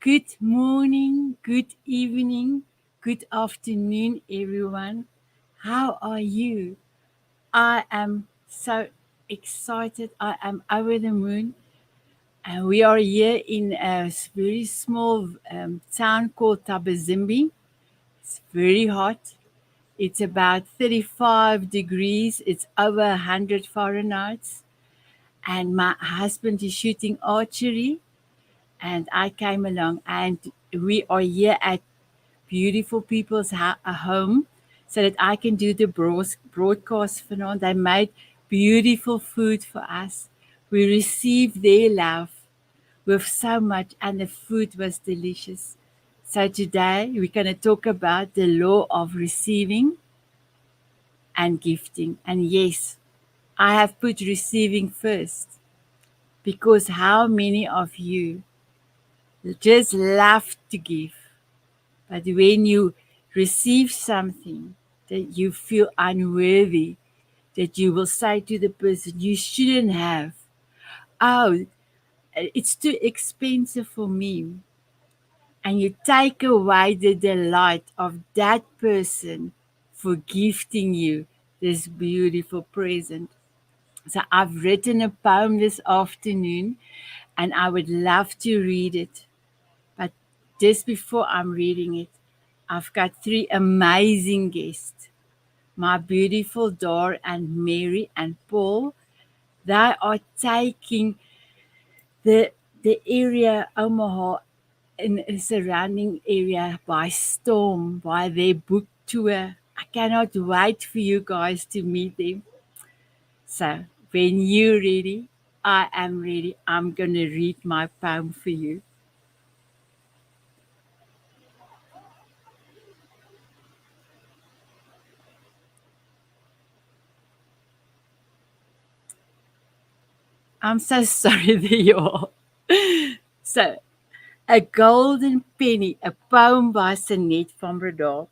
Good morning, good evening, good afternoon, everyone. How are you? I am so excited. I am over the moon. And we are here in a very small town called Tabazimbi. It's very hot. It's about 35 degrees. It's over 100 Fahrenheit. And my husband is shooting archery. And I came along, and we are here at beautiful people's home so that I can do the broadcast for now. They made beautiful food for us. We received their love with so much, and the food was delicious. So today we're going to talk about the law of receiving and gifting. And yes, I have put receiving first because how many of you just love to give? But when you receive something that you feel unworthy, that you will say to the person, you shouldn't have. Oh, it's too expensive for me. And you take away the delight of that person for gifting you this beautiful present. So I've written a poem this afternoon and I would love to read it. But just before I'm reading it, I've got three amazing guests. My beautiful Dor and Mary and Paul. They are taking the area Omaha and the surrounding area by storm by their book tour. I cannot wait for you guys to meet them. So when you're ready, I am ready. I'm gonna read my poem for you. I'm so sorry that you all. So A Golden Penny, a poem by Sonnet van Breda.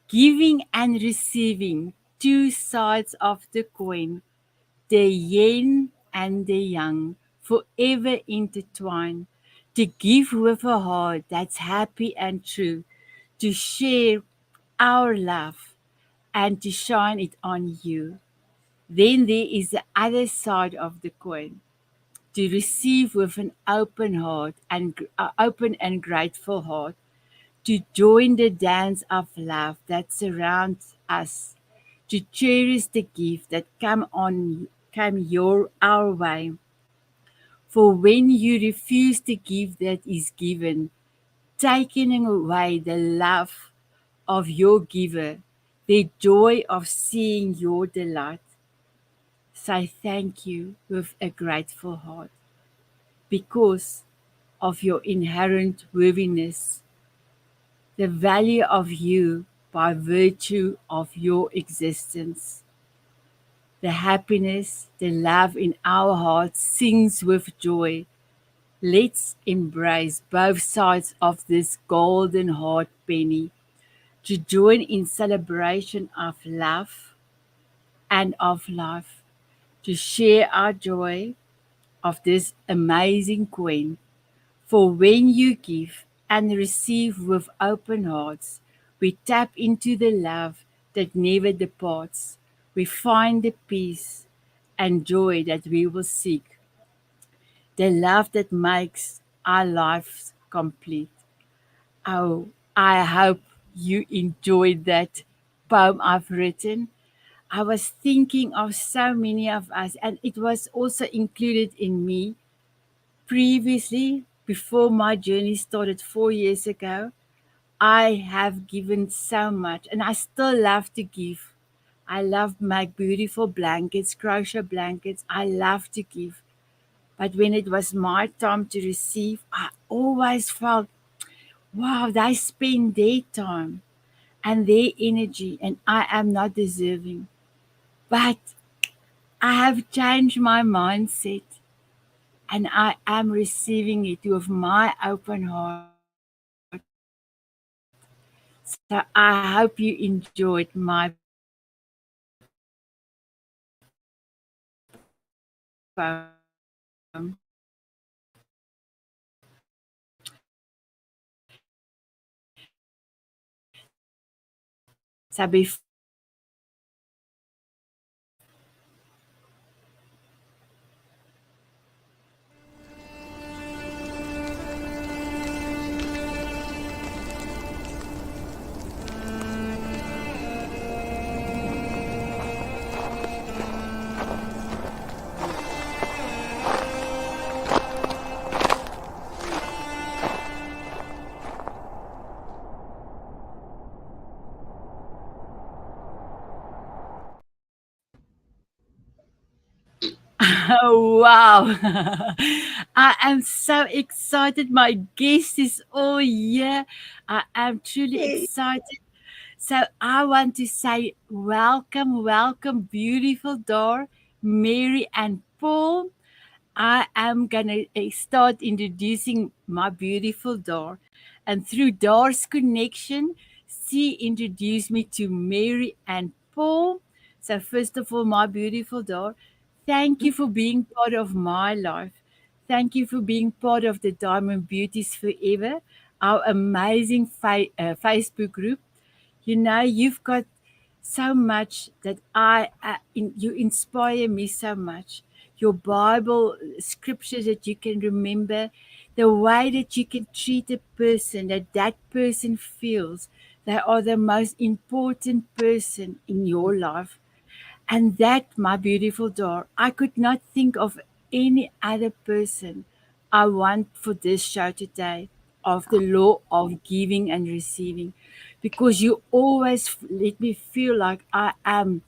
Giving and receiving, two sides of the coin, the yin and the yang, forever intertwined. To give with a heart that's happy and true, to share our love and to shine it on you. Then there is the other side of the coin, to receive with an open heart and open and grateful heart, to join the dance of love that surrounds us, to cherish the gift that come your our way. For when you refuse the gift that is given, taking away the love of your giver, the joy of seeing your delight, say thank you with a grateful heart because of your inherent worthiness, the value of you by virtue of your existence. The happiness, the love in our hearts sings with joy. Let's embrace both sides of this golden heart penny to join in celebration of love and of life, to share our joy of this amazing queen. For when you give and receive with open hearts, we tap into the love that never departs. We find the peace and joy that we will seek, the love that makes our lives complete. Oh, I hope you enjoyed that poem I've written. I was thinking of so many of us, and it was also included in me previously, before my journey started 4 years ago. I have given so much, and I still love to give. I love make beautiful blankets, crochet blankets. I love to give. But when it was my time to receive, I always felt, wow, they spend their time and their energy, and I am not deserving. But I have changed my mindset and I am receiving it with my open heart. So I hope you enjoyed my poem. So before we start, oh, wow. I am so excited. My guest is all here. I am truly Hey, excited. So I want to say welcome, welcome, beautiful door, Mary and Paul. I am gonna start introducing my beautiful door, and through Door's connection, she introduced me to Mary and Paul. So first of all, my beautiful door, thank you for being part of my life. Thank you for being part of the Diamond Beauties Forever, our amazing Facebook group. You know, you've got so much that you inspire me so much. Your Bible scriptures that you can remember, the way that you can treat a person, that person feels they are the most important person in your life. And that, my beautiful daughter, I could not think of any other person I want for this show today of the law of giving and receiving, because you always let me feel like I am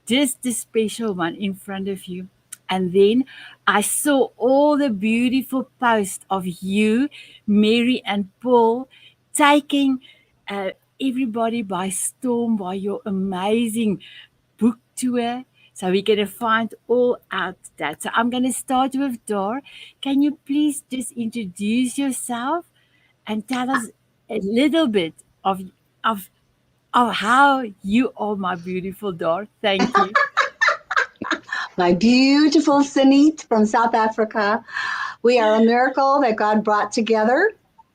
just the special one in front of you. And then I saw all the beautiful posts of you, Mary and Paul, taking uh, everybody by storm by your amazing book tour. So we're going to find all out that. So I'm going to start with Dor. Can you please just introduce yourself and tell us a little bit of of how you are, my beautiful Dor? Thank you. my beautiful Sanit from South Africa. We are a miracle that God brought together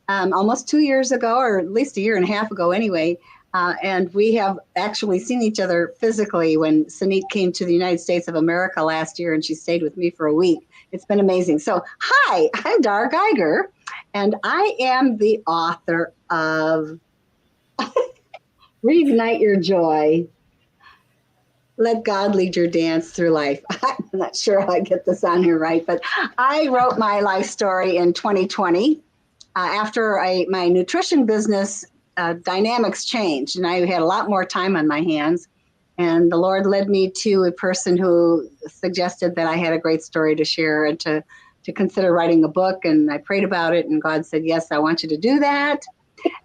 almost 2 years ago, or at least a year and a half ago, anyway. And we have actually seen each other physically when Sanit came to the United States of America last year, and she stayed with me for a week. It's been amazing. So, hi, I'm Dar Geiger, and I am the author of Reignite Your Joy. Let God lead your dance through life. I'm not sure how I get this on here right, but I wrote my life story in 2020 after my nutrition business dynamics changed, and I had a lot more time on my hands. And the Lord led me to a person who suggested that I had a great story to share and to consider writing a book. And I prayed about it, and God said, "Yes, I want you to do that."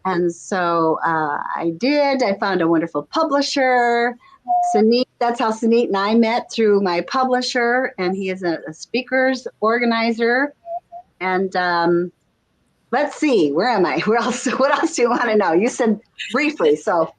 And so I did. I found a wonderful publisher. Sunit, that's how Sunit and I met, through my publisher, and he is a speakers organizer. And let's see, where am I? Where else? What else do you want to know? You said briefly, so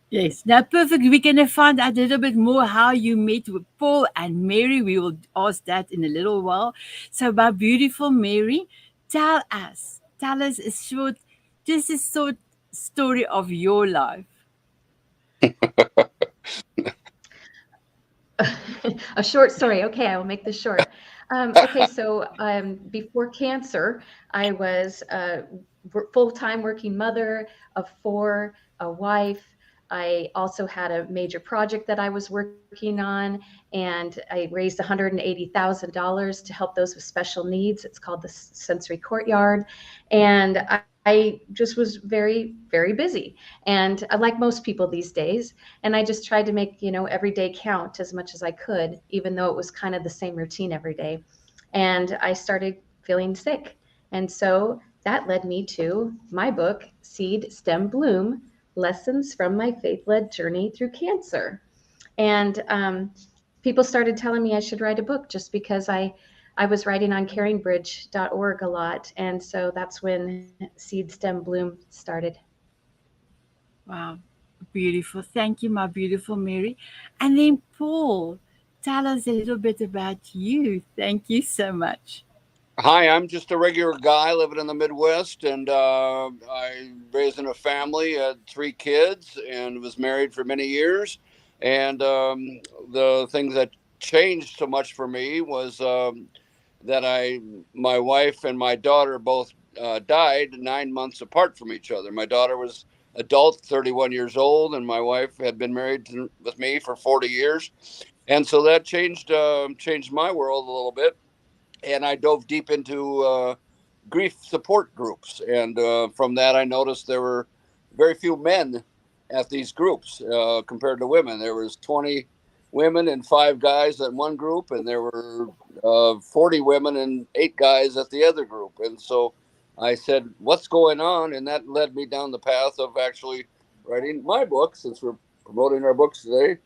Yes, now perfect. We're going to find out a little bit more how you met with Paul and Mary. We will ask that in a little while. So, my beautiful Mary, tell us a short, just a short story of your life. A short story. Okay, I will make this short. Okay, so before cancer, I was a full-time working mother of four, a wife. I also had a major project that I was working on, and I raised $180,000 to help those with special needs. It's called the Sensory Courtyard, and I just was very busy. And like most people these days, and I just tried to make, every day count as much as I could, even though it was kind of the same routine every day. And I started feeling sick. And so that led me to my book, Seed, Stem, Bloom: Lessons from My Faith Led Journey Through Cancer. And people started telling me I should write a book just because I was writing on caringbridge.org a lot. And so that's when Seed, Stem, Bloom started. Wow, beautiful. Thank you, my beautiful Mary. And then, Paul, tell us a little bit about you. Thank you so much. Hi, I'm just a regular guy living in the Midwest, and I raised in a family, had 3 kids, and was married for many years. And the things that changed so much for me was that my wife and my daughter both died 9 months apart from each other. My daughter was adult, 31 years old, and my wife had been married with me for 40 years, and so that changed my world a little bit, and I dove deep into grief support groups. And from that, I noticed there were very few men at these groups compared to women. There was 20 women and 5 guys at one group, and there were 40 women and 8 guys at the other group. And so I said, "What's going on?" And that led me down the path of actually writing my book, since we're promoting our books today.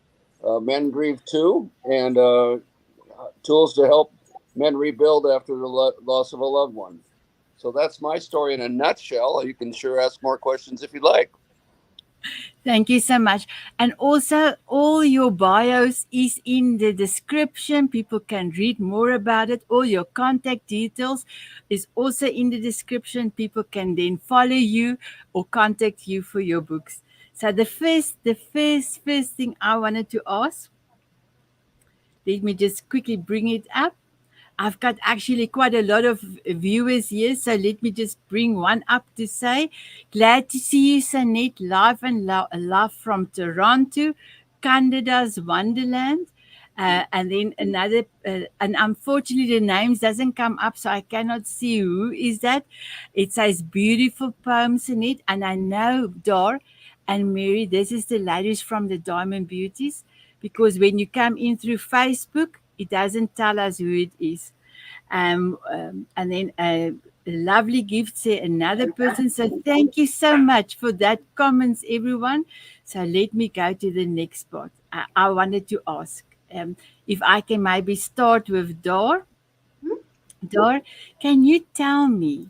Men Grieve Too, and tools to help men rebuild after the loss of a loved one. So that's my story in a nutshell. You can sure ask more questions if you'd like. Thank you so much. And also, all your bios is in the description. People can read more about it. All your contact details is also in the description. People can then follow you or contact you for your books. So the first thing I wanted to ask, let me just quickly bring it up. I've got actually quite a lot of viewers here, so let me just bring one up to say, glad to see you, Sanette, live and love from Toronto, Canada's Wonderland. And then another, and unfortunately the names doesn't come up, so I cannot see who is that. It says beautiful poem, Sanette, and I know Dor and Mary, this is the ladies from the Diamond Beauties, because when you come in through Facebook, it doesn't tell us who it is. And then a lovely gift, say another person. So thank you so much for that comments, everyone. So let me go to the next part. I wanted to ask if I can maybe start with Dor. Dor, can you tell me?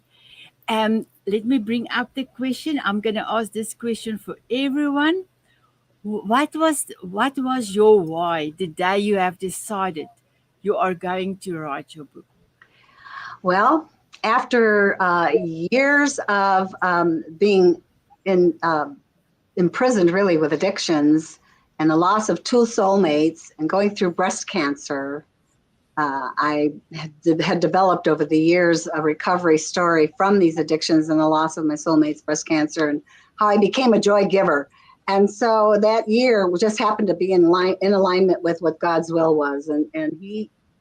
Let me bring up the question. I'm going to ask this question for everyone. What was your why the day you have decided you are going to write your book? Well, after years of being in imprisoned really with addictions and the loss of 2 soulmates and going through breast cancer, I had developed over the years a recovery story from these addictions and the loss of my soulmates, breast cancer, and how I became a joy giver. And so that year just happened to be in alignment with what God's will was. And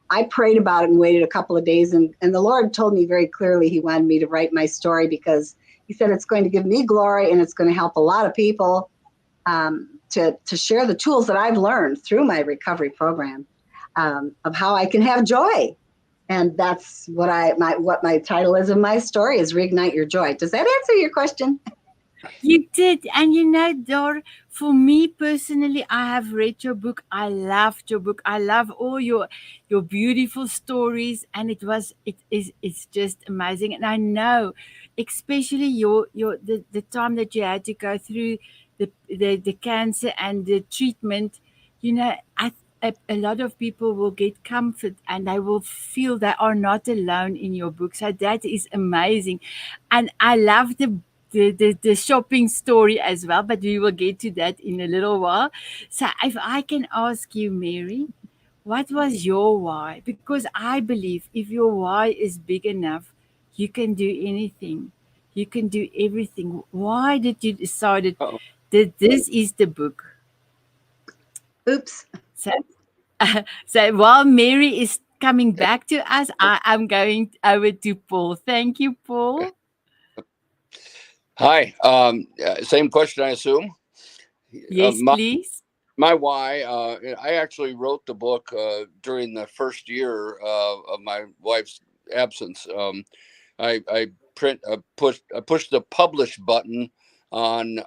I prayed about it and waited a couple of days. And the Lord told me very clearly he wanted me to write my story because he said it's going to give me glory and it's going to help a lot of people to share the tools that I've learned through my recovery program. Of how I can have joy. And that's what my title is of my story is Reignite Your Joy. Does that answer your question? You did. And you know, Dor, for me personally, I have read your book. I loved your book. I love all your beautiful stories. And it's just amazing. And I know, especially the time that you had to go through the cancer and the treatment, you know, a lot of people will get comfort and they will feel they are not alone in your book. So that is amazing. And I love the shopping story as well, but we will get to that in a little while. So if I can ask you, Mary, what was your why? Because I believe if your why is big enough, you can do anything. You can do everything. Why did you decided Uh-oh. that this is the book? Oops. So, so while Mary is coming back to us, I'm going over to Paul. Thank you, Paul. Hi. Same question, I assume. Uh, Yes, my, please. my why, I actually wrote the book during the first year of my wife's absence. I pushed the publish button on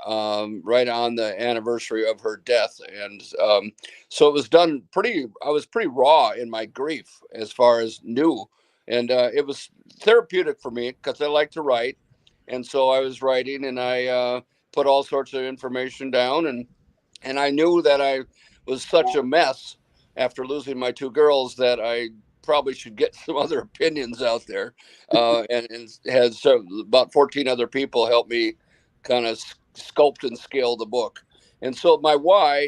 right on the anniversary of her death, and so it was done pretty. I was pretty raw in my grief as far as new, and it was therapeutic for me because I like to write, and so I was writing, and I put all sorts of information down, and I knew that I was such a mess after losing my 2 girls that I probably should get some other opinions out there. And has about 14 other people help me kind of sculpt and scale the book. And so my why,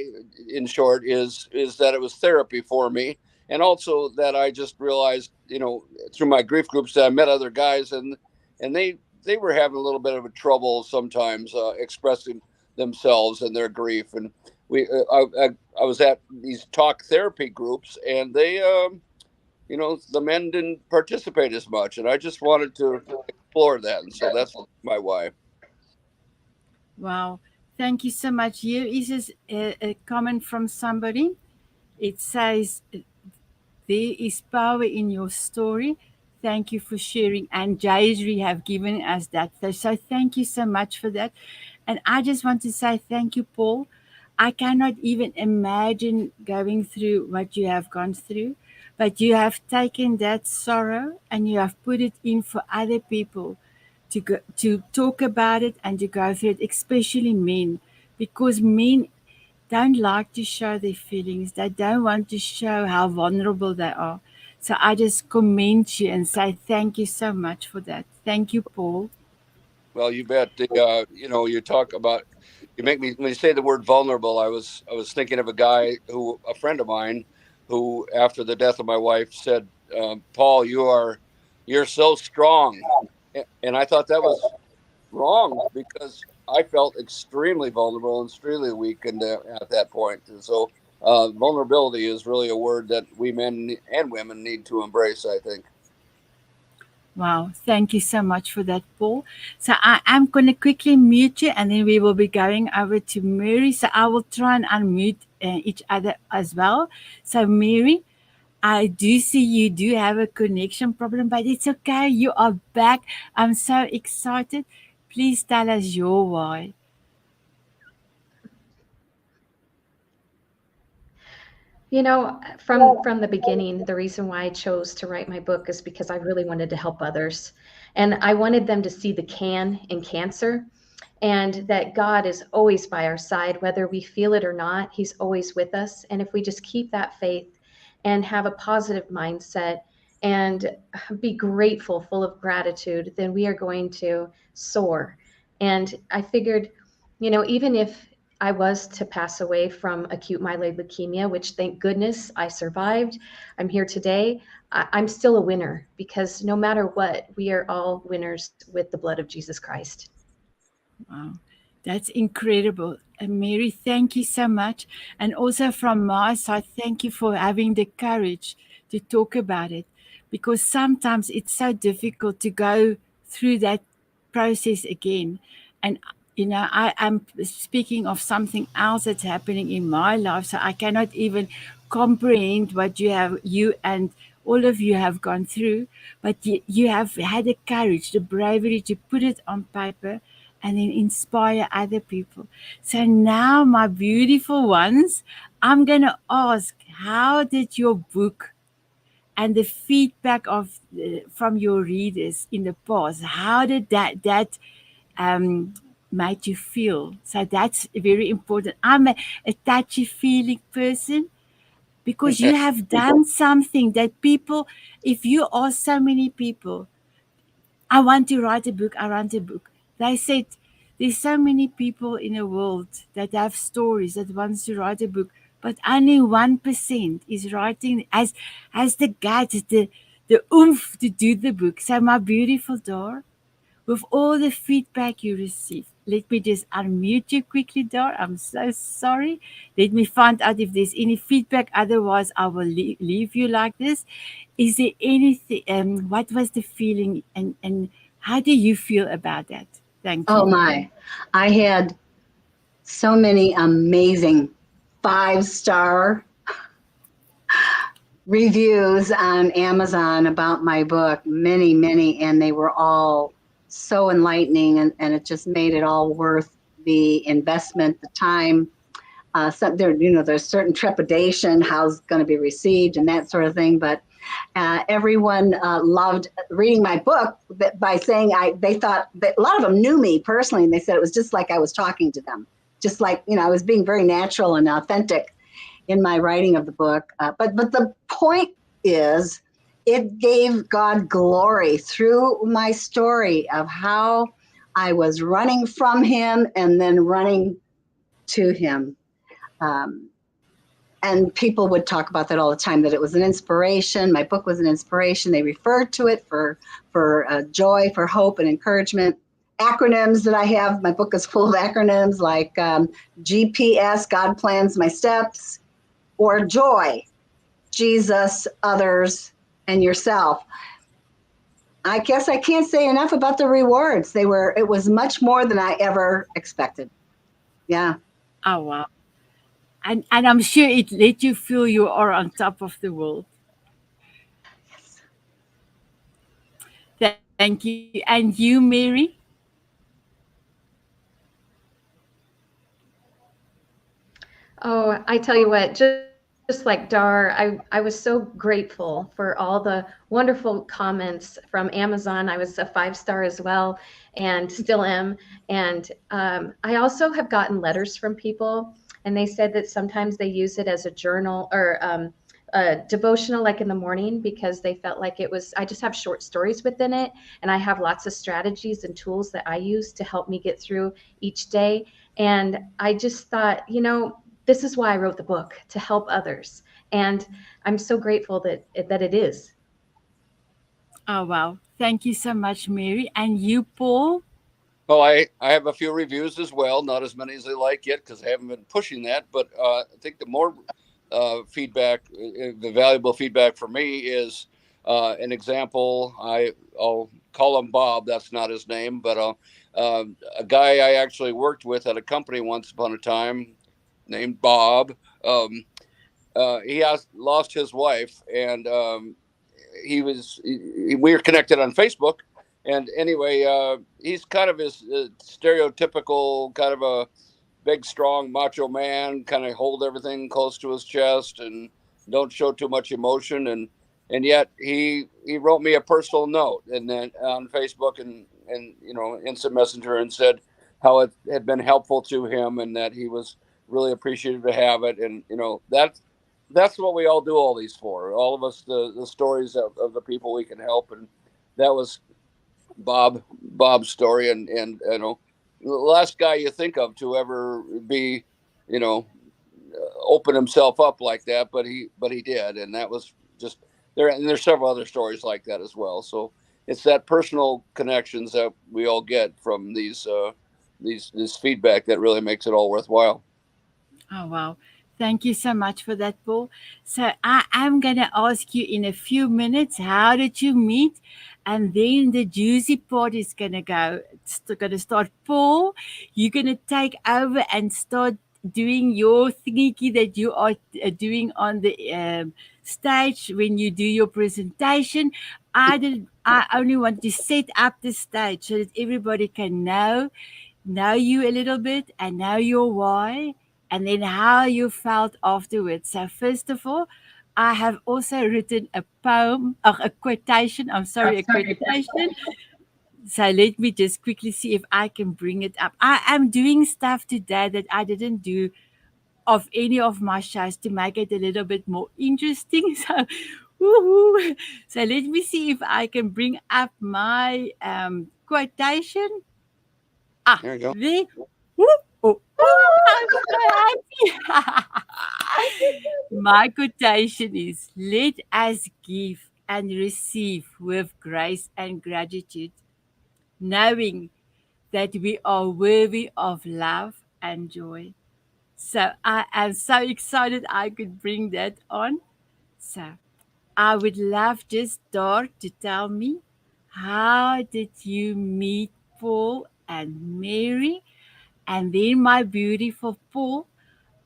in short, is that it was therapy for me, and also that I just realized, through my grief groups, that I met other guys, and they were having a little bit of a trouble sometimes expressing themselves and their grief. And I was at these talk therapy groups, and they the men didn't participate as much, and I just wanted to explore that, and so that's my why. Wow. Thank you so much. Here is a comment from somebody. It says, there is power in your story. Thank you for sharing. And Jaisri have given us that. So thank you so much for that. And I just want to say thank you, Paul. I cannot even imagine going through what you have gone through, but you have taken that sorrow and you have put it in for other people to talk about it and to go through it, especially men, because men don't like to show their feelings. They don't want to show how vulnerable they are. So I just commend you and say thank you so much for that. Thank you, Paul. Well, you bet. You talk about, you make me, when you say the word vulnerable, I was thinking of a friend of mine, who after the death of my wife said, "Paul, you're so strong," and I thought that was wrong, because I felt extremely vulnerable and extremely weak, and at that point. And so, vulnerability is really a word that we men and women need to embrace, I think. Wow, thank you so much for that, Paul. So I am going to quickly mute you and then we will be going over to Mary. So I will try and unmute each other as well. So, Mary, I do see you do have a connection problem, but it's okay. You are back. I'm so excited. Please tell us your why. From the beginning, the reason why I chose to write my book is because I really wanted to help others. And I wanted them to see the can in cancer, and that God is always by our side, whether we feel it or not. He's always with us. And if we just keep that faith and have a positive mindset and be grateful, full of gratitude, then we are going to soar. And I figured, even if I was to pass away from acute myeloid leukemia, which thank goodness I survived, I'm here today, I'm still a winner, because no matter what, we are all winners with the blood of Jesus Christ. Wow, that's incredible. And Mary, thank you so much. And also from my side, thank you for having the courage to talk about it, because sometimes it's so difficult to go through that process again. And I am speaking of something else that's happening in my life, so I cannot even comprehend what you and all of you have gone through. But you have had the courage, the bravery to put it on paper and then inspire other people. So now, my beautiful ones, I'm going to ask, how did your book and the feedback from your readers in the past, how did that made you feel? So that's very important. I'm a touchy-feeling person, because you have done something that people, if you ask so many people, I want to write a book, I want a book. They said, there's so many people in the world that have stories that wants to write a book, but only 1% is writing, has the guts, the oomph to do the book. So my beautiful Dar, with all the feedback you receive, let me just unmute you quickly, Dar. I'm so sorry. Let me find out if there's any feedback. Otherwise, I will leave you like this. Is there anything? What was the feeling, and how do you feel about that? Thank Oh you. my, I had so many amazing 5-star reviews on Amazon about my book, many, and they were all so enlightening, and it just made it all worth the investment, the time. There's certain trepidation, how's going to be received and that sort of thing, but everyone loved reading my book by saying they thought that a lot of them knew me personally, and they said it was just like I was talking to them, just like, I was being very natural and authentic in my writing of the book. But the point is it gave God glory through my story of how I was running from him and then running to him. Um, and people would talk about that all the time, that it was an inspiration. My book was an inspiration. They referred to it for joy, for hope and encouragement. Acronyms that I have, my book is full of acronyms like GPS, God plans my steps, or joy, Jesus, others, and yourself. I guess I can't say enough about the rewards. It was much more than I ever expected. Yeah. Oh, wow. And I'm sure it let you feel you are on top of the world. Thank you. And you, Mary? Oh, I tell you what, just like Dar, I was so grateful for all the wonderful comments from Amazon. I was a 5 star as well and still am. And I also have gotten letters from people, and they said that sometimes they use it as a journal or a devotional, like in the morning, because they felt like it was, I just have short stories within it. And I have lots of strategies and tools that I use to help me get through each day. And I just thought, this is why I wrote the book, to help others. And I'm so grateful that it is. Oh, wow. Thank you so much, Mary. And you, Paul? Oh, I have a few reviews as well, not as many as I like yet because I haven't been pushing that. But I think the more feedback, the valuable feedback for me is an example. I'll call him Bob. That's not his name, but a guy I actually worked with at a company once upon a time named Bob. Um, he has lost his wife, and we were connected on Facebook. And anyway, he's kind of his stereotypical kind of a big, strong, macho man, kind of hold everything close to his chest and don't show too much emotion. And yet he wrote me a personal note and then on Facebook and instant messenger, and said how it had been helpful to him and that he was really appreciative to have it. And that's what we all do all these for. All of us, the stories of the people we can help. And that was Bob's story. And the last guy you think of to ever be, you know, open himself up like that, but he did. And that was just there. And there's several other stories like that as well. So it's that personal connections that we all get from this feedback that really makes it all worthwhile. Oh, wow. Thank you so much for that, Paul. So I am going to ask you in a few minutes, how did you meet? And then the juicy part is going to go. It's going to start. Paul, you're going to take over and start doing your thingy that you are doing on the stage when you do your presentation. I only want to set up the stage so that everybody can know you a little bit and know your why, and then how you felt afterwards. So, first of all, I have also written a poem, a quotation. I'm sorry, a quotation. So, let me just quickly see if I can bring it up. I am doing stuff today that I didn't do of any of my shows to make it a little bit more interesting. So, woohoo. So, let me see if I can bring up my quotation. Ah, There you go. there. Woo, oh, oh, I'm so happy. My quotation is, let us give and receive with grace and gratitude, knowing that we are worthy of love and joy. So I am so excited I could bring that on. So I would love just Dar to tell me, how did you meet Paul and Mary? And then my beautiful Paul,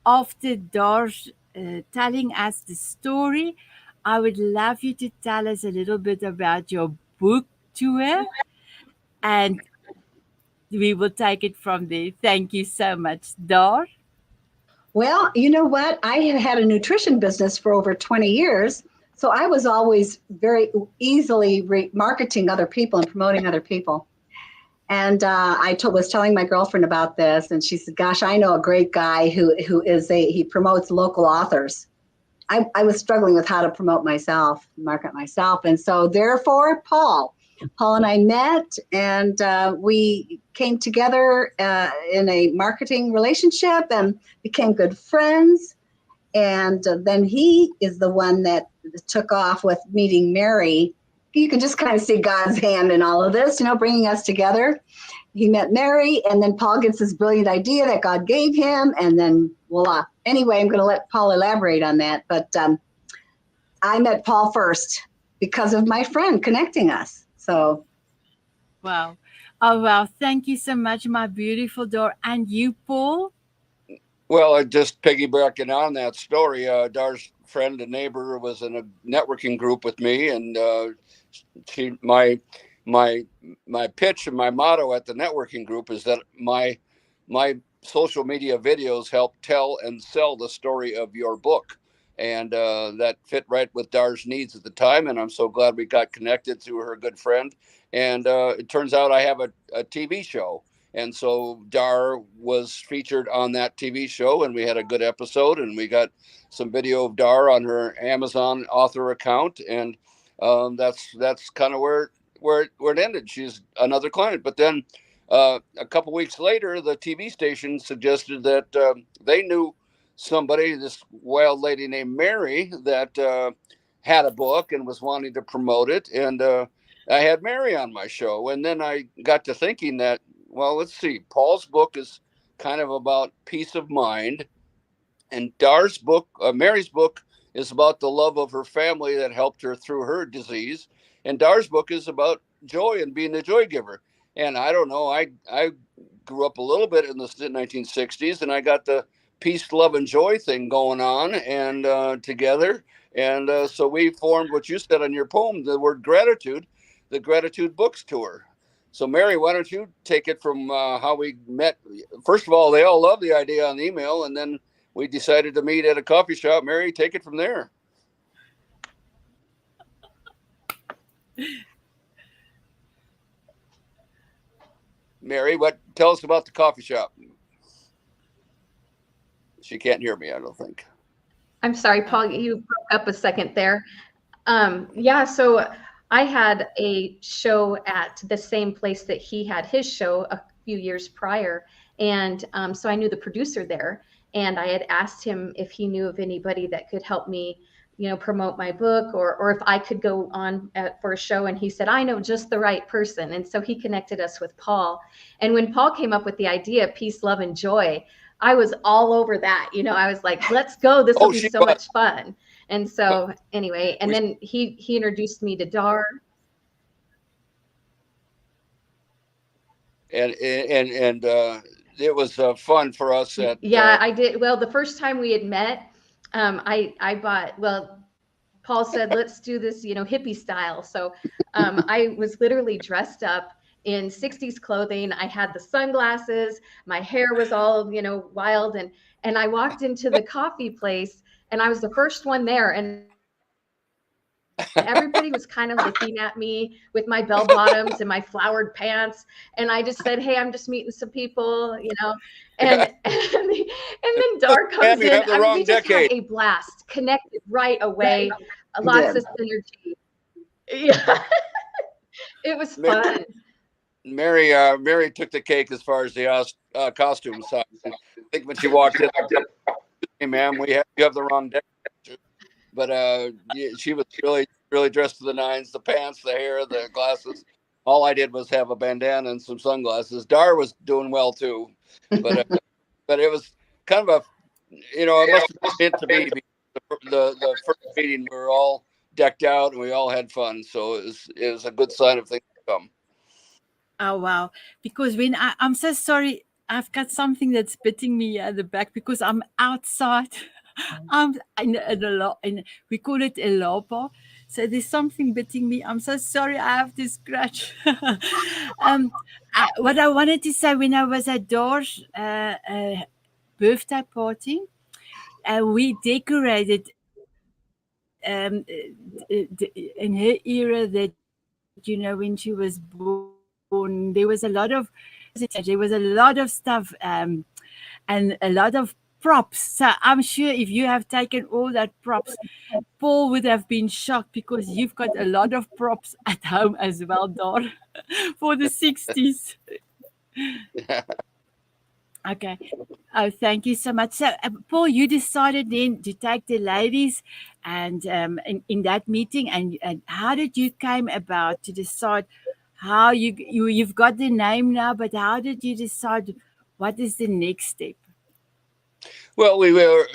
after Dar's telling us the story, I would love you to tell us a little bit about your book tour, and we will take it from there. Thank you so much, Dar. Well, you know what? I had had a nutrition business for over 20 years. So I was always very easily marketing other people and promoting other people. And was telling my girlfriend about this, and she said, "Gosh, I know a great guy who he promotes local authors." I was struggling with how to promote myself, market myself. And so therefore, Paul and I met, and we came together in a marketing relationship and became good friends. And then he is the one that took off with meeting Mary. You can just kind of see God's hand in all of this, bringing us together. He met Mary, and then Paul gets this brilliant idea that God gave him, and then voila. Anyway, I'm going to let Paul elaborate on that. But I met Paul first because of my friend connecting us. So, Wow. Oh, wow. Thank you so much, my beautiful Dar. And you, Paul? Well, I just piggybacking on that story. Dar's friend and neighbor was in a networking group with me, and my pitch and my motto at the networking group is that my social media videos help tell and sell the story of your book, and that fit right with Dar's needs at the time. And I'm so glad we got connected through her good friend. And it turns out I have a TV show. And so Dar was featured on that TV show, and we had a good episode, and we got some video of Dar on her Amazon author account, and that's kind of where it ended. She's another client. But then a couple weeks later, the TV station suggested that they knew somebody, this wild lady named Mary, that had a book and was wanting to promote it, and I had Mary on my show. And then I got to thinking that, well, let's see, Paul's book is kind of about peace of mind, and Dar's book, Mary's book, is about the love of her family that helped her through her disease, and Dar's book is about joy and being a joy giver. And I don't know, I grew up a little bit in the 1960s, and I got the peace, love, and joy thing going on, and together, and so we formed what you said on your poem, the word gratitude, the Gratitude Books Tour. So, Mary, why don't you take it from how we met? First of all, they all loved the idea on email, and then we decided to meet at a coffee shop. Mary, take it from there. Mary, tell us about the coffee shop. She can't hear me, I don't think. I'm sorry, Paul, you broke up a second there. Yeah, so I had a show at the same place that he had his show a few years prior. And so I knew the producer there, and I had asked him if he knew of anybody that could help me, promote my book, or if I could go on for a show. And he said, I know just the right person. And so he connected us with Paul. And when Paul came up with the idea, peace, love, and joy, I was all over that. I was like, let's go. This will be so much fun. And so anyway, and then he introduced me to Dar. And it was fun for us. I did. Well, the first time we had met, I bought, well, Paul said, let's do this, hippie style. So I was literally dressed up in 60s clothing. I had the sunglasses, my hair was all, wild. And I walked into the coffee place, and I was the first one there. And everybody was kind of looking at me with my bell bottoms and my flowered pants. And I just said, hey, I'm just meeting some people, and then Dar comes in. We just had a blast, connected right away. Lots of synergy. Yeah. It was fun. Mary took the cake as far as the costume side. I think when she walked in, hey, ma'am, you have the wrong decade. But she was really dressed to the nines, the pants, the hair, the glasses. All I did was have a bandana and some sunglasses. Dar was doing well too, but it was kind of it must have been meant to be. The first meeting, we were all decked out and we all had fun, so it was a good sign of things to come. Oh, wow. Because when I'm so sorry, I've got something that's biting me at the back because I'm outside. I'm we call it a lapa. So there's something biting me. I'm so sorry. I have to scratch. What I wanted to say, when I was at Dar's birthday party, we decorated in her era that, when she was born, there was a lot of stuff, and a lot of props. So I'm sure if you have taken all that props, Paul would have been shocked because you've got a lot of props at home as well, Dor, for the 60s. Okay. Oh, thank you so much. So, Paul, you decided then to take the ladies and in that meeting, and how did you came about to decide how you've got the name now, but how did you decide what is the next step? Well, we were,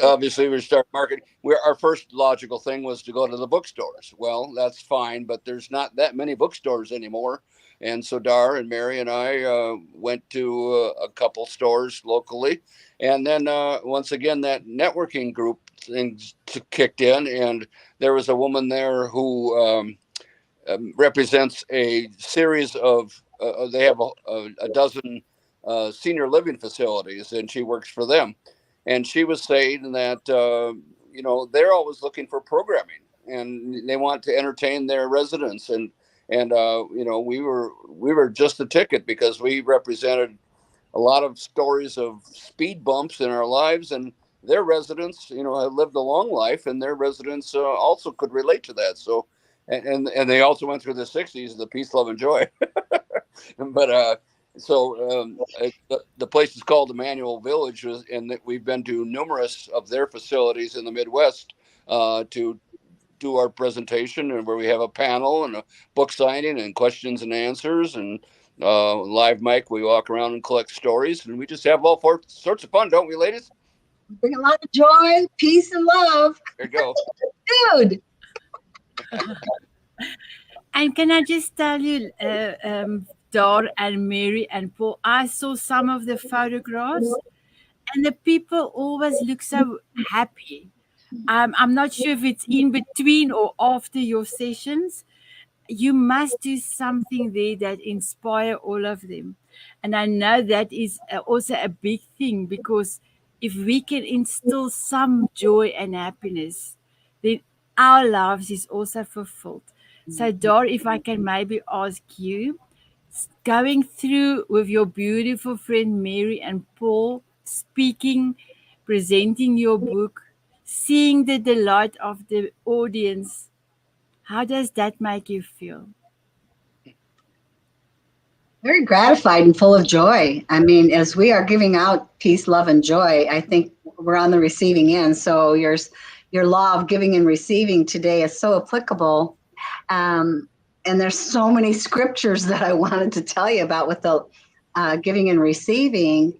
obviously we start marketing. Our first logical thing was to go to the bookstores. Well, that's fine, but there's not that many bookstores anymore. And so Dar and Mary and I went to a couple stores locally, and then once again that networking group thing kicked in, and there was a woman there who represents a series of. They have a dozen senior living facilities, and she works for them. And she was saying that they're always looking for programming, and they want to entertain their residents. And we were just the ticket because we represented a lot of stories of speed bumps in our lives, and their residents, have lived a long life, and their residents also could relate to that. So, and they also went through the '60s, the peace, love, and joy. but the place is called Emmanuel Village, and that we've been to numerous of their facilities in the Midwest to do our presentation, and where we have a panel and a book signing and questions and answers and live mic. We walk around and collect stories, and we just have all sorts of fun, don't we, ladies? Bring a lot of joy, peace, and love. There you go. Dude. And can I just tell you, Dar and Mary and Paul, I saw some of the photographs, and the people always look so happy. I'm not sure if it's in between or after your sessions. You must do something there that inspire all of them. And I know that is also a big thing, because if we can instill some joy and happiness, then our lives is also fulfilled. So, Dar, if I can maybe ask you, going through with your beautiful friend Mary and Paul, speaking, presenting your book, seeing the delight of the audience, how does that make you feel? Very gratified and full of joy. I mean, as we are giving out peace, love, and joy, I think we're on the receiving end. So your law of giving and receiving today is so applicable. And there's so many scriptures that I wanted to tell you about with the giving and receiving.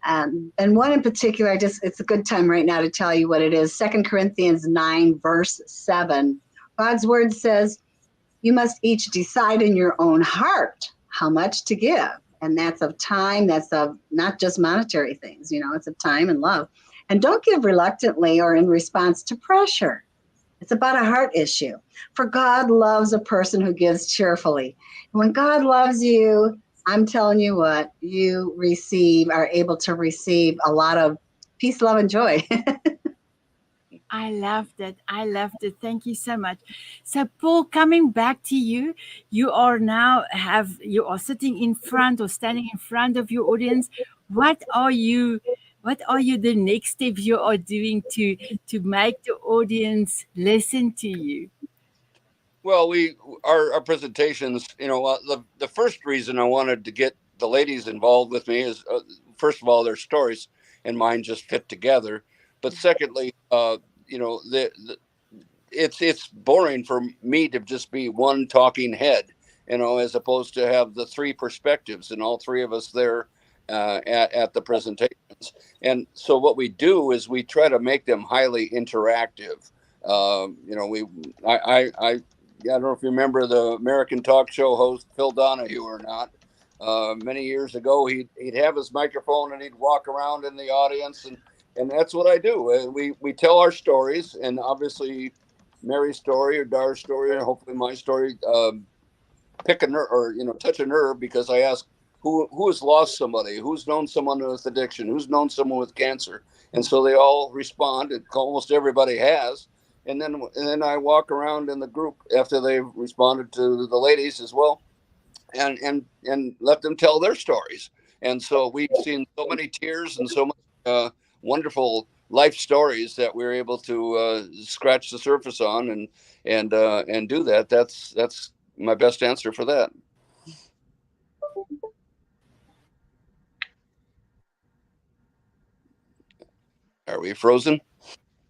And one in particular, it's a good time right now to tell you what it is. 2 Corinthians 9, verse 7. God's word says, you must each decide in your own heart how much to give. And that's of time, that's of not just monetary things, it's of time and love. And don't give reluctantly or in response to pressure. It's about a heart issue. For God loves a person who gives cheerfully. And when God loves you, I'm telling you what, you are able to receive a lot of peace, love, and joy. I loved it. I loved it. Thank you so much. So, Paul, coming back to you, you are sitting in front or standing in front of your audience. What are the next steps you are doing to make the audience listen to you? Well, our presentations, the first reason I wanted to get the ladies involved with me is, first of all, their stories and mine just fit together. But secondly, it's boring for me to just be one talking head, as opposed to have the three perspectives and all three of us there at the presentations. And so what we do is we try to make them highly interactive. I don't know if you remember the American talk show host Phil Donahue or not. Many years ago, he'd have his microphone and he'd walk around in the audience, and that's what I do. We tell our stories, and obviously Mary's story or Dar's story, and hopefully my story, pick a nerve or touch a nerve, because I ask who has lost somebody, who's known someone with addiction, who's known someone with cancer, and so they all respond. And almost everybody has. And then I walk around in the group after they've responded to the ladies as well, and let them tell their stories. And so we've seen so many tears and so much wonderful life stories that we were able to scratch the surface on and do that. That's my best answer for that. Are we frozen?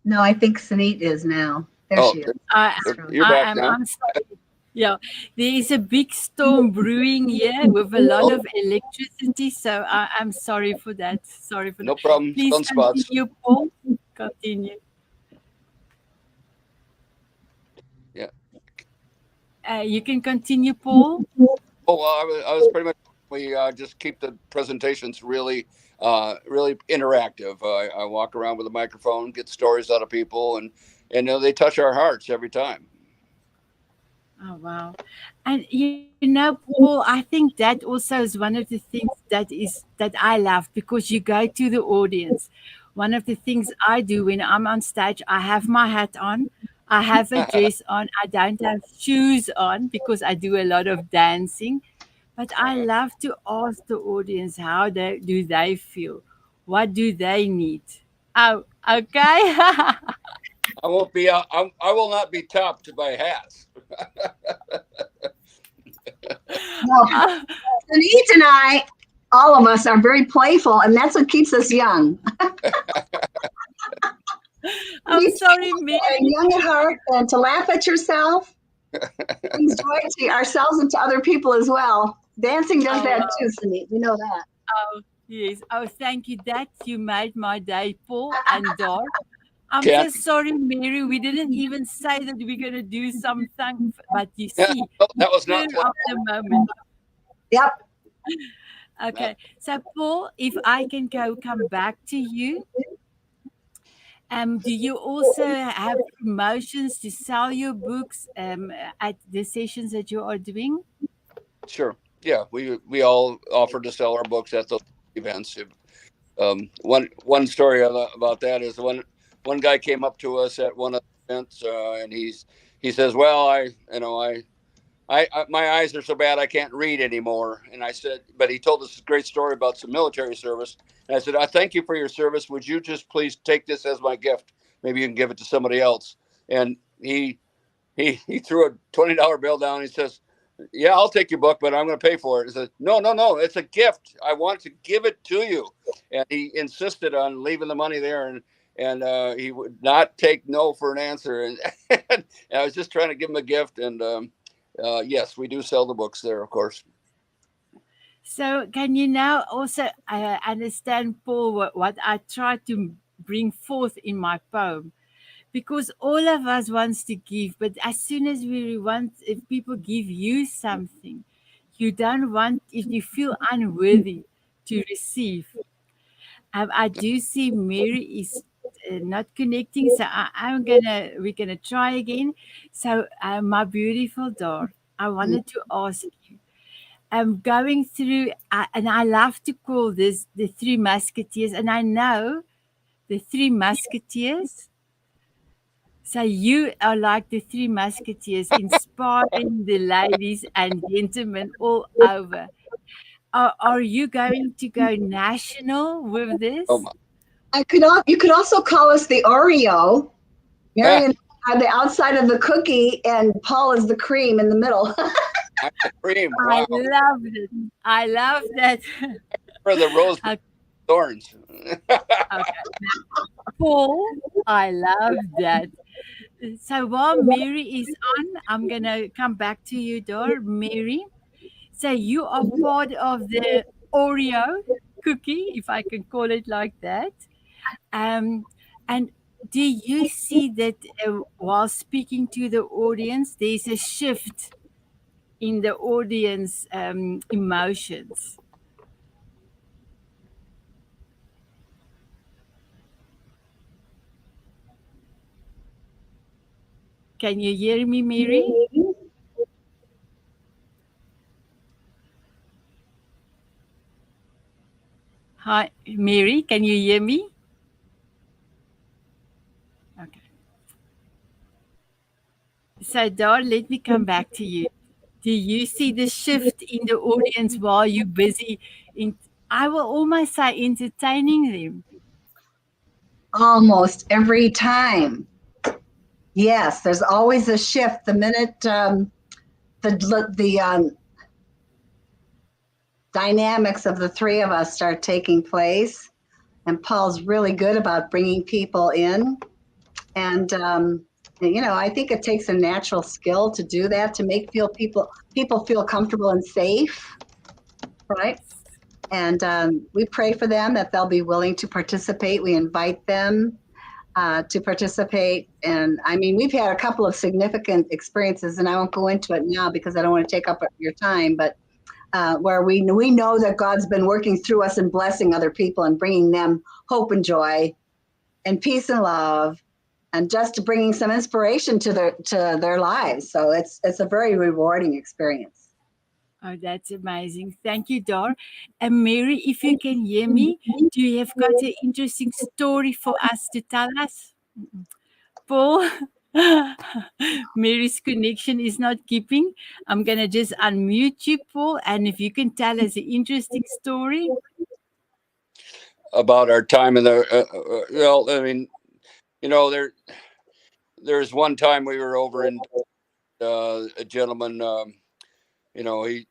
No, I think Sunit is now. There Oh, she is. I, you're I, back now. I'm sorry. Yeah, there is a big storm brewing here with a lot Oh, of electricity, so I'm sorry for that. Sorry for that. no problem. Please Sunspots. continue, Paul. Continue. Yeah. You can continue, Paul. Oh well, I was pretty much. We just keep the presentations really interactive. I walk around with a microphone, get stories out of people, and they touch our hearts every time. Oh wow. And Paul, I think that also is one of the things that I love because you go to the audience. One of the things I do when I'm on stage, I have my hat on, I have a dress on, I don't have shoes on because I do a lot of dancing. But I love to ask the audience how they feel? What do they need? Oh, okay. I won't be. I will not be topped by hats. Well, Ah, Sunit and I, all of us, are very playful, and that's what keeps us young. I'm Be sorry, playful and Mary. young at heart, and to laugh at yourself brings joy to ourselves and to other people as well. Dancing does Oh, that too, Sunit. You know that. oh, yes. Oh, thank you. That you made my day, Paul and Dar. I'm Can so sorry, Mary. We didn't even say that we're going to do something, but you see, the that was spur not planned. of the moment. Yep. Okay. So, Paul, if I can come back to you, do you also have promotions to sell your books at the sessions that you are doing? Sure. Yeah, we all offer to sell our books at those events. One story about that is one guy came up to us at one of the events, and he says, "Well, I my eyes are so bad I can't read anymore." And I said, but he told us a great story about some military service. And I said, "I thank you for your service. Would you just please take this as my gift? Maybe you can give it to somebody else." And he threw a $20 bill down. He says, "Yeah, I'll take your book, but I'm going to pay for it." He says, "No, no, no, it's a gift. I want to give it to you." And he insisted on leaving the money there, and he would not take no for an answer. And I was just trying to give him a gift. And yes, we do sell the books there, of course. So, can you now also understand, Paul, what I try to bring forth in my poem? Because all of us wants to give, but as soon as we want, if people give you something, you don't want, if you feel unworthy to receive. I do see Mary is not connecting, so we're gonna try again. So, my beautiful daughter, I wanted to ask you. I'm going through, and I love to call this the Three Musketeers, and I know the Three Musketeers. So you are like the Three Musketeers, inspiring the ladies and gentlemen all over. Are you going to go national with Oh this? my! You could also call us the Oreo. Ah, Marion are the outside of the cookie, and Paul is the cream in the middle. I'm the cream. I Wow, love it. I love that. for the rose Okay, thorns. okay. Paul, I love that. So while Mary is on, I'm gonna come back to you, Dor. Mary, so you are part of the Oreo cookie, if I can call it like that. Um, and do you see that while speaking to the audience, there's a shift in the audience emotions? Can you hear me, Mary? Hi, Mary, can you hear me? Okay. So, Dar, let me come back to you. Do you see the shift in the audience while you're busy in, I will almost say, entertaining them? almost every time. Yes, there's always a shift the minute the dynamics of the three of us start taking place. And Paul's really good about bringing people in. And I think it takes a natural skill to do that, to make people feel comfortable and safe, right? And we pray for them that they'll be willing to participate. We invite them to participate. And I mean, we've had a couple of significant experiences, and I won't go into it now because I don't want to take up your time, but where we know that God's been working through us and blessing other people and bringing them hope and joy and peace and love, and just bringing some inspiration to their lives. So it's a very rewarding experience. Oh, that's amazing. Thank you, Dar. And Mary, if you can hear me, do you have got an interesting story for us to tell us? Paul, Mary's connection is not keeping. I'm going to just unmute you, Paul. And if you can tell us an interesting story. About our time in the, well, I mean, there's one time we were over in a gentleman, he,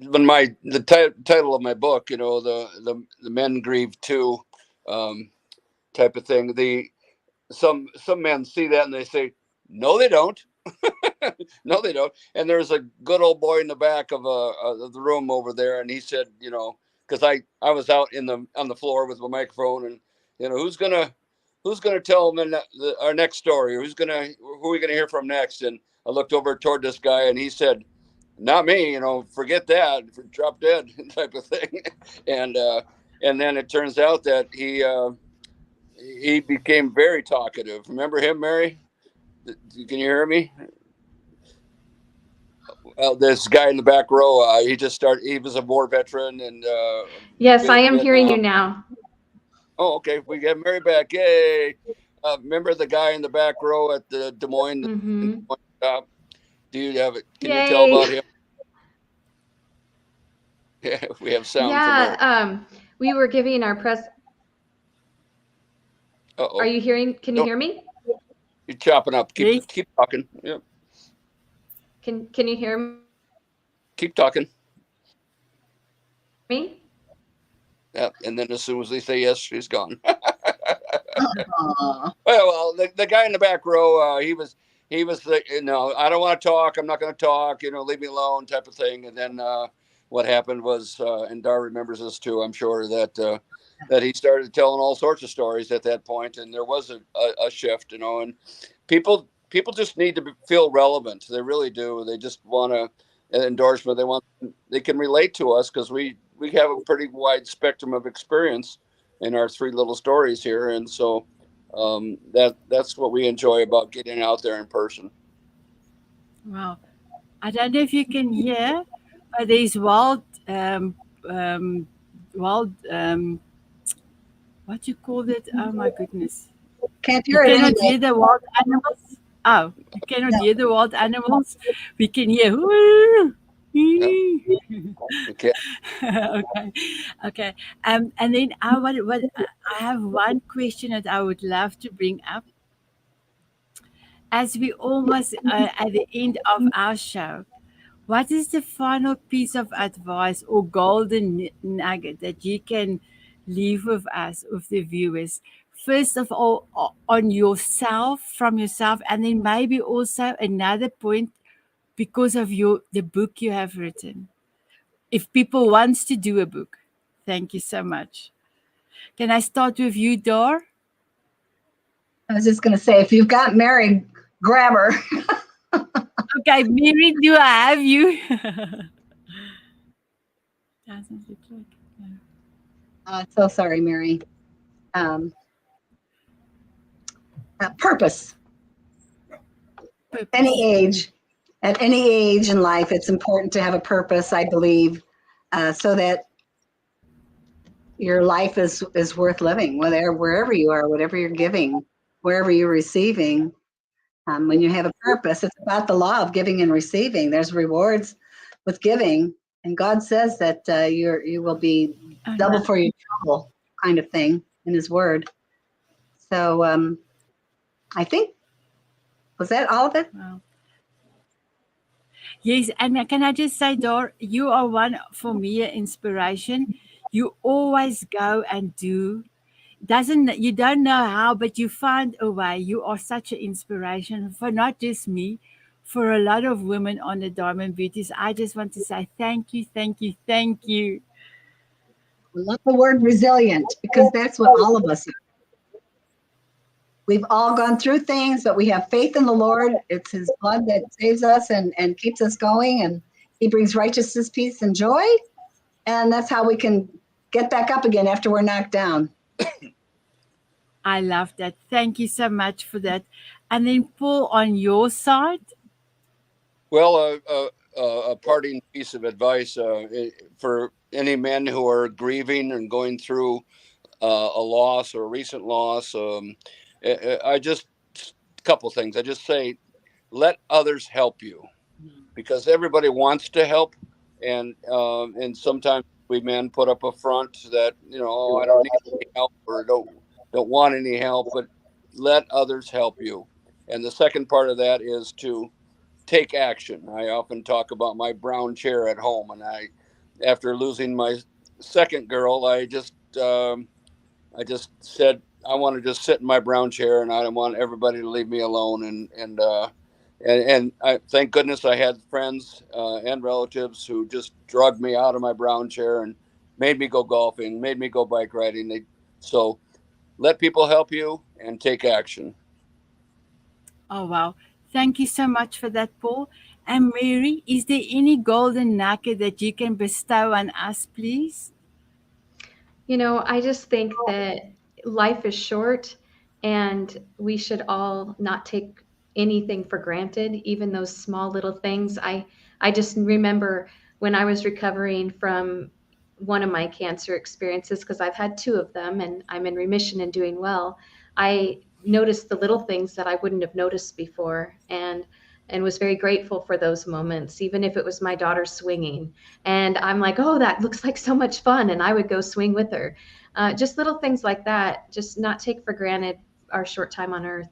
when the title of my book, the men grieve too, type of thing. Some men see that and they say, no, they don't. No, they don't. And there's a good old boy in the back of the room over there, and he said, because I was out on the floor with my microphone, and who's gonna tell them our next story? Who are we gonna hear from next? And I looked over toward this guy, and he said, not me, forget that, drop dead type of thing. And then it turns out that he became very talkative. Remember him, Mary? Can you hear me? Well, this guy in the back row, he was a war veteran, and Yes, I am hearing you Vietnam. now. Oh, okay. We got Mary back. Yay. Remember the guy in the back row at the Des Moines? Mm-hmm. Do you have it? Can Yay. you tell about him? Yeah, we have sound from there. Yeah, we were giving our press. Uh-oh. Are you hearing? Can you hear me? You're chopping up. Yes. Keep talking. Yeah. Can you hear me? Keep talking. Me? Yeah, and then as soon as they say yes, she's gone. Aww. Well, the guy in the back row, he was the, I don't want to talk. I'm not going to talk. Leave me alone, type of thing. And then what happened was, and Dar remembers this too, I'm sure, that he started telling all sorts of stories at that point, and there was a shift, and people just need to feel relevant. They really do. They just want an endorsement. They can relate to us because we have a pretty wide spectrum of experience in our three little stories here, and so that's what we enjoy about getting out there in person. Wow. I don't know if you can hear, but there's what you call it? Oh my goodness. Can't You hear it cannot anyway. hear the wild animals. Oh, you cannot No. hear the wild animals. We can hear. Okay. Okay. And then I have one question that I would love to bring up. As we almost at the end of our show, what is the final piece of advice or golden nugget that you can leave with us, with the viewers? First of all, on yourself, from yourself, and then maybe also another point because of the book you have written. If people wants to do a book, thank you so much. Can I start with you, Dor? I was just going to say, if you've got Mary, grab her. Okay, Mary, do I have you? Doesn't look like So sorry, Mary. Purpose. purpose. At any age in life, it's important to have a purpose, I believe, so that your life is worth living, wherever you are, whatever you're giving, wherever you're receiving. When you have a purpose, it's about the law of giving and receiving. There's rewards with giving, and God says that you will be double for your trouble, kind of thing, in His Word. So I think, was that all of it? Wow. Yes, and can I just say, Dor, you are one for me an inspiration. You always go and do. Doesn't you don't know how, but you find a way. You are such an inspiration for not just me, for a lot of women on the Diamond Beauties. I just want to say thank you, thank you, thank you. I love the word resilient because that's what all of us are. We've all gone through things, but we have faith in the Lord. It's His blood that saves us and keeps us going. And He brings righteousness, peace, and joy. And that's how we can get back up again after we're knocked down. I love that. Thank you so much for that. And then Paul, on your side. Well, a parting piece of advice for any men who are grieving and going through a loss or a recent loss. I just, a couple things. I just say, let others help you, because everybody wants to help, and sometimes we men put up a front that, oh, I don't need any help, or don't want any help, but let others help you. And the second part of that is to take action. I often talk about my brown chair at home, and after losing my second girl, I just said I want to just sit in my brown chair, and I don't want everybody to leave me alone. And I thank goodness I had friends and relatives who just drugged me out of my brown chair and made me go golfing, made me go bike riding. So let people help you and take action. Oh, wow. Thank you so much for that, Paul. And Mary, is there any golden nugget that you can bestow on us, please? I just think that life is short and we should all not take anything for granted, even those small little things. I just remember when I was recovering from one of my cancer experiences, because I've had two of them and I'm in remission and doing well. I noticed the little things that I wouldn't have noticed before, and was very grateful for those moments, even if it was my daughter swinging. And I'm like, oh, that looks like so much fun. And I would go swing with her. Just little things like that, just not take for granted our short time on earth.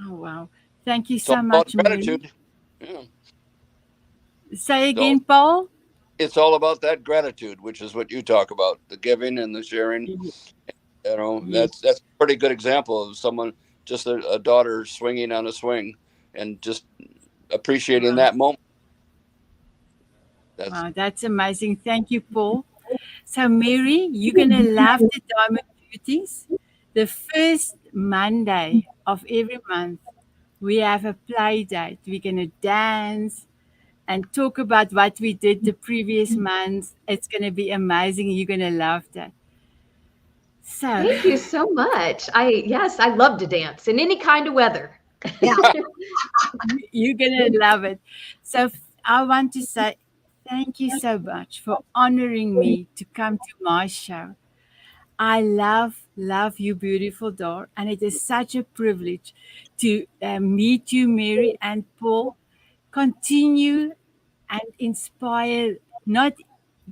Oh, wow. Thank you It's all so about much, Mary. gratitude. Yeah. Say So again, Paul. it's all about that gratitude, which is what you talk about, the giving and the sharing. Yes. That's a pretty good example of someone, just a daughter swinging on a swing and just appreciating Wow. that moment. That's Wow, that's amazing. Thank you, Paul. So, Mary, you're going to love the Diamond Beauties. The first Monday of every month, we have a play date. We're going to dance and talk about what we did the previous month. It's going to be amazing. You're going to love that. So, Thank you so much. Yes, I love to dance in any kind of weather. Yeah. you're going to love it. So, I want to say thank you so much for honoring me to come to my show. I love you, beautiful Dor, and it is such a privilege to meet you, Mary and Paul. Continue and inspire not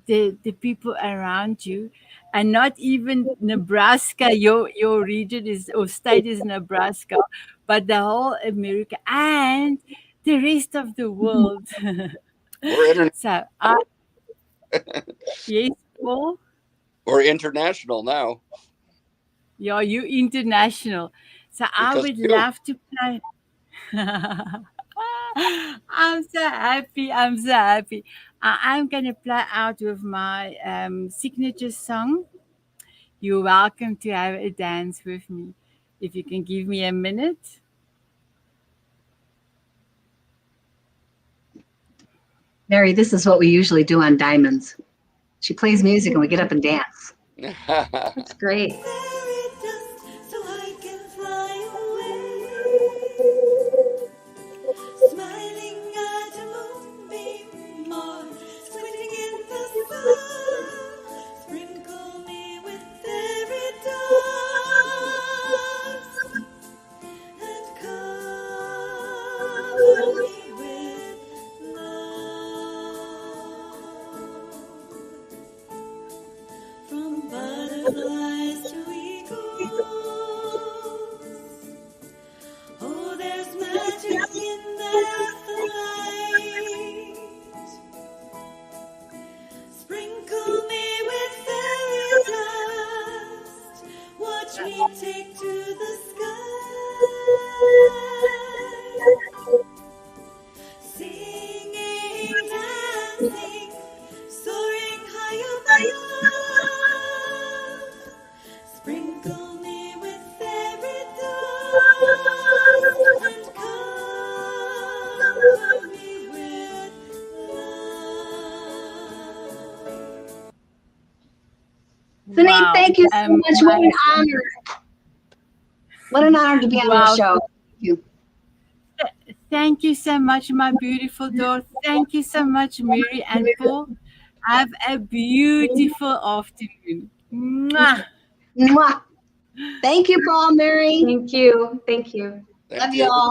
the people around you, and not even Nebraska. Your region is or state is Nebraska, but the whole America and the rest of the world. we're internet So, yes, Paul. we're international now Yeah, you international. So I because would of you. love to play. I'm so happy. I'm so happy. I'm going to play out with my signature song. You're welcome to have a dance with me. If you can give me a minute. Mary, this is what we usually do on Diamonds. She plays music and we get up and dance. That's great. Fairy dust so I can fly away. Smiling at a moonbeam or squinting in the sun. Sprinkle me with fairy dust and cover me with love. From butterflies to Sinead, Wow. thank you so much. What an Amazing. honor. What an honor to be on your Wow. show. Thank you. Thank you so much, my beautiful daughter. Thank you so much, Mary and Paul. Have a beautiful afternoon. Mwah. Mwah. Thank you, Paul, Mary. Thank you. Thank you. Thank Love you. you all.